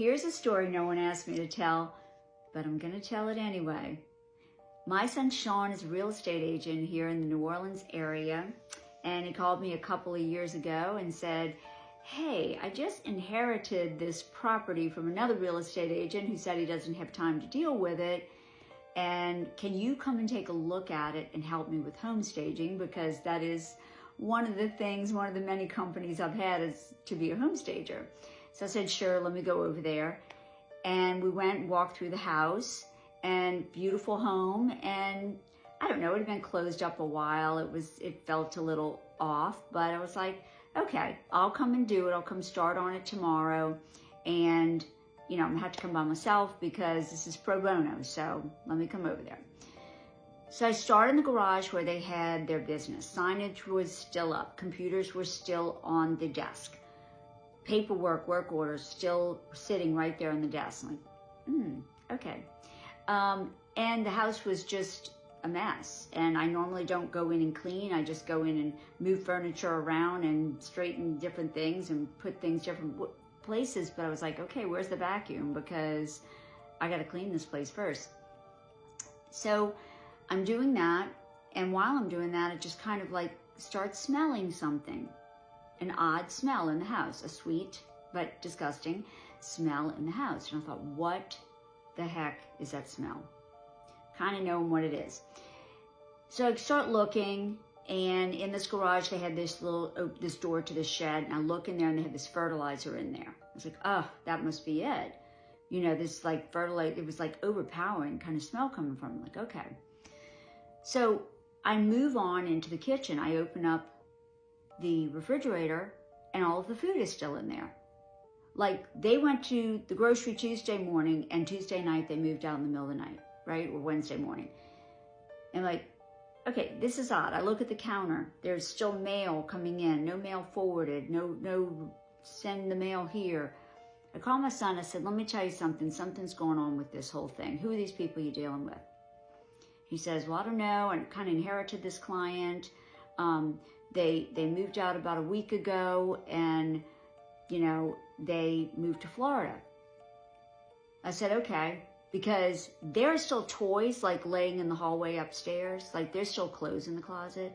Here's a story no one asked me to tell, but I'm going to tell it anyway. My son Sean is a real estate agent here in the New Orleans area, and he called me a couple of years ago and said, hey, I just inherited this property from another real estate agent who said he doesn't have time to deal with it, and can you come and take a look at it and help me with home staging, because that is one of the things, one of the many companies I've had is to be a home stager. So I said, sure, let me go over there. And we went and walked through the house, and beautiful home. And I don't know, it had been closed up a while. It felt a little off, but I was like, okay, I'll come and do it. I'll come start on it tomorrow. And, you know, I'm gonna have to come by myself because this is pro bono. So let me come over there. So I started in the garage where they had their business. Signage was still up. Computers were still on the desk. Paperwork, work orders, still sitting right there on the desk. Like, okay. And the house was just a mess. And I normally don't go in and clean. I just go in and move furniture around and straighten different things and put things different places. But I was like, okay, where's the vacuum? Because I got to clean this place first. So I'm doing that. And while I'm doing that, it just kind of like starts smelling something. An odd smell in the house, a sweet but disgusting smell in the house. And I thought, what the heck is that smell? Kind of knowing what it is. So I start looking, and in this garage, they had this door to the shed, and I look in there and they had this fertilizer in there. I was like, oh, that must be it. You know, this like fertilizer, it was like overpowering kind of smell coming from it. Like, okay. So I move on into the kitchen. I open up the refrigerator, and all of the food is still in there. Like, they went to the grocery Tuesday morning, and Tuesday night they moved out in the middle of the night, right? Or Wednesday morning. And like, okay, this is odd. I look at the counter. There's still mail coming in. No mail forwarded. No send the mail here. I called my son. I said, let me tell you something. Something's going on with this whole thing. Who are these people you're dealing with? He says, well, I don't know. I kind of inherited this client. They moved out about a week ago, and, you know, they moved to Florida. I said, okay, because there are still toys like laying in the hallway upstairs. Like, there's still clothes in the closet.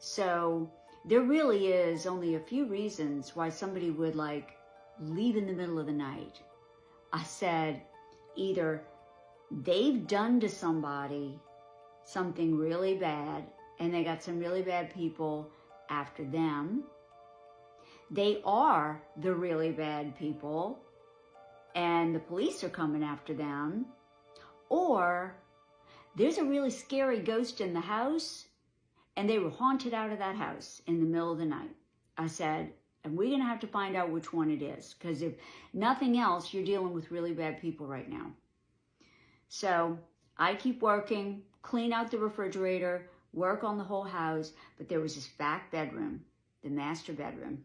So there really is only a few reasons why somebody would like leave in the middle of the night. I said, either they've done to somebody something really bad, and they got some really bad people after them. They are the really bad people, and the police are coming after them. Or there's a really scary ghost in the house, and they were haunted out of that house in the middle of the night. I said, and we're going to have to find out which one it is, because if nothing else, you're dealing with really bad people right now. So I keep working, clean out the refrigerator, work on the whole house, but there was this back bedroom, the master bedroom,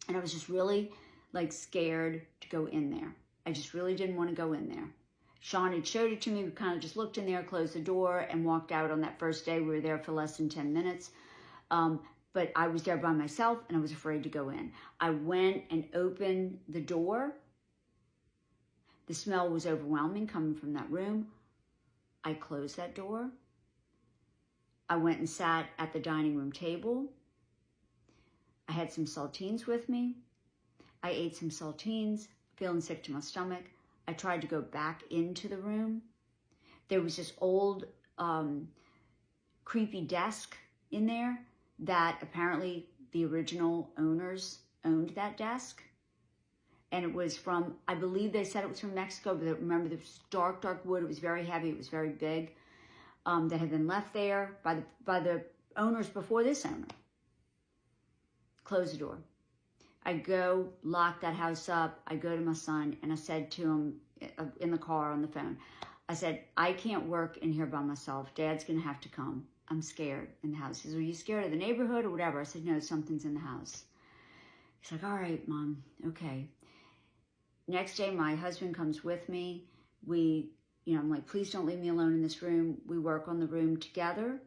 and I was just really like scared to go in there. I just really didn't want to go in there. Sean had showed it to me. We kind of just looked in there, closed the door, and walked out on that first day. We were there for less than 10 minutes. But I was there by myself, and I was afraid to go in. I went and opened the door. The smell was overwhelming coming from that room. I closed that door. I went and sat at the dining room table. I had some saltines with me. I ate some saltines, feeling sick to my stomach. I tried to go back into the room. There was this old, creepy desk in there that apparently the original owners owned that desk. And it was from, I believe they said it was from Mexico, but remember, there was dark, dark wood. It was very heavy. It was very big. That had been left there by the owners before this owner. Close the door. I go lock that house up. I go to my son, and I said to him in the car on the phone, I said, I can't work in here by myself. Dad's going to have to come. I'm scared in the house. He says, are you scared of the neighborhood or whatever? I said, no, something's in the house. He's like, all right, Mom, okay. Next day, my husband comes with me. I'm like, please don't leave me alone in this room. We work on the room together.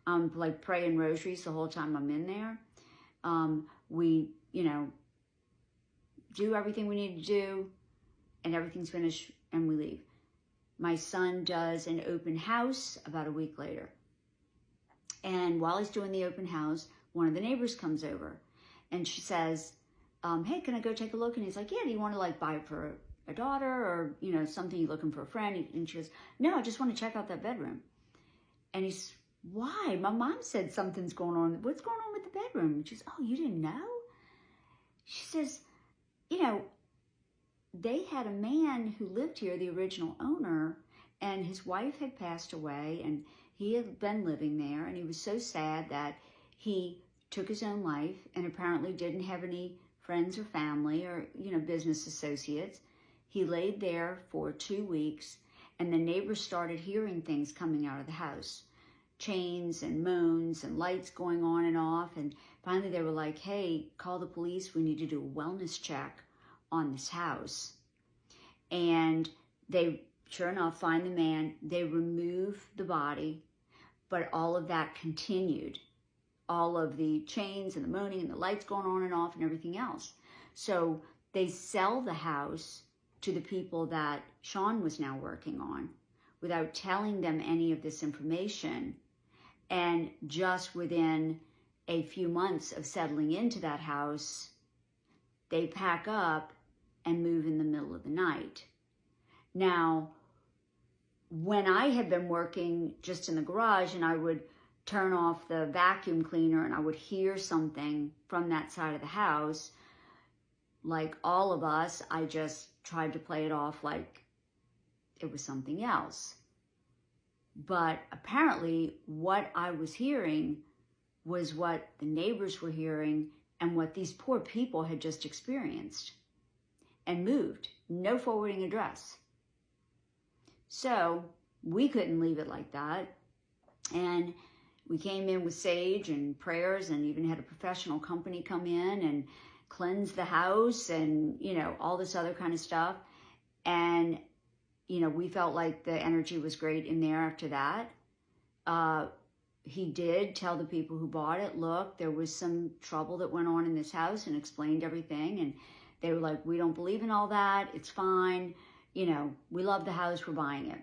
Like praying rosaries the whole time I'm in there. We, do everything we need to do. and everything's finished and we leave. My son does an open house about a week later. And while he's doing the open house, one of the neighbors comes over and she says, hey, can I go take a look? And he's like, yeah, do you want to like buy it for a daughter or, you know, something you're looking for a friend? And she goes, no, I just want to check out that bedroom. And he's, why? My mom said something's going on. What's going on with the bedroom? And she's, oh, you didn't know? She says, you know, they had a man who lived here, the original owner, and his wife had passed away and he had been living there, and he was so sad that he took his own life and apparently didn't have any friends or family or, you know, business associates. He laid there for 2 weeks, and the neighbors started hearing things coming out of the house. Chains and moans and lights going on and off. And finally they were like, hey, call the police. We need to do a wellness check on this house. And they, sure enough, find the man. They remove the body, but all of that continued. All of the chains and the moaning and the lights going on and off and everything else. So they sell the house to the people that Sean was now working on without telling them any of this information. And just within a few months of settling into that house, they pack up and move in the middle of the night. Now, when I had been working just in the garage and I would turn off the vacuum cleaner and I would hear something from that side of the house, like all of us, I just tried to play it off like it was something else. But apparently what I was hearing was what the neighbors were hearing and what these poor people had just experienced and moved. No forwarding address. So we couldn't leave it like that. And we came in with sage and prayers and even had a professional company come in and cleanse the house and, you know, all this other kind of stuff. And, you know, we felt like the energy was great in there after that. He did tell the people who bought it, look, there was some trouble that went on in this house, and explained everything. And they were like, we don't believe in all that. It's fine. You know, we love the house. We're buying it.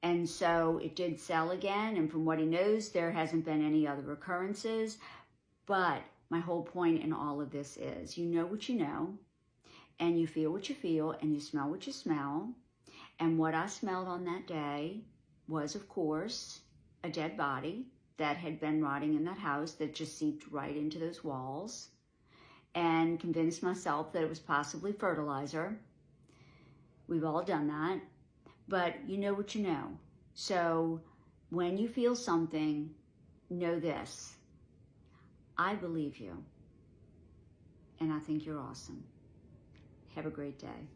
And so it did sell again. And from what he knows, there hasn't been any other occurrences. But my whole point in all of this is, you know what you know, and you feel what you feel, and you smell what you smell. And what I smelled on that day was, of course, a dead body that had been rotting in that house that just seeped right into those walls, and convinced myself that it was possibly fertilizer. We've all done that. But you know what you know. So when you feel something, know this. I believe you. And I think you're awesome. Have a great day.